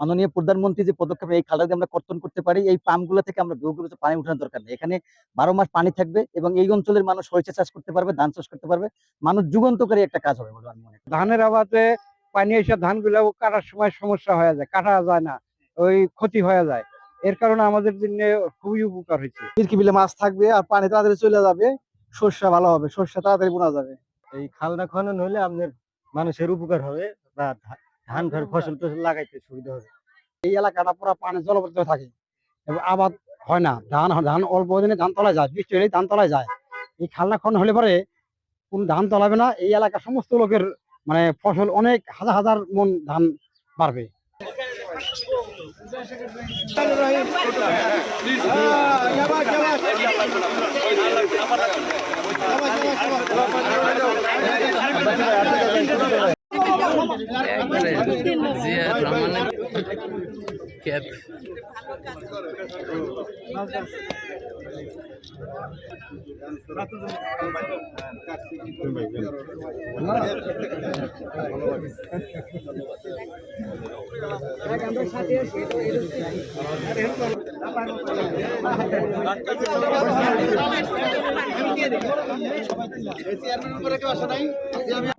মাননীয় প্রধানমন্ত্রী যে পদক্ষেপ এই খালটা আমরা কর্তন করতে পারি, এই পাম্পগুলো থেকে আমরা ভূগর্ভস্থ পানি উঠানোর দরকার নেই। এখানে 12 মাস পানি থাকবে এবং এই অঞ্চলের মানুষ সরিষা চাষ করতে পারবে, ধান চাষ করতে পারবে। মানুষ যুগান্তকারী একটা কাজ হবে বলে আমি মনে করি। ধানের আবাদে পানি এসে ধানগুলো কাটার সময় সমস্যা হয়ে যায়, কাটা যায় না, ওই ক্ষতি হয়ে যায়। এর কারণে আমাদের জন্য খুবই উপকার হয়েছে। মিরকি বিলে মাছ থাকবে আর পানি তাড়াতাড়ি চলে যাবে, শস্য ভালো হবে, শস্য তাড়াতাড়ি বোনা যাবে। এই খালটা খনন হলে আপনার মানুষের উপকার হবে বা ধান ফসল টসল লাগাইতে সুবিধা হবে। এই এলাকাটা পুরো পানি জলবদ্ধ থাকে এবং আবাদ হয় না। ধান অল্প দিনে ধান তলায় যায়, বৃষ্টি হলেই ধান তলায় যায়। এই খালটা খনন হলে পরে কোন ধান তলাবে না, এই এলাকার সমস্ত লোকের মানে ফসল অনেক হাজার হাজার মন ধান বাড়বে। জিয়াউর রহমানের ক্যাপ চেয়ারম্যান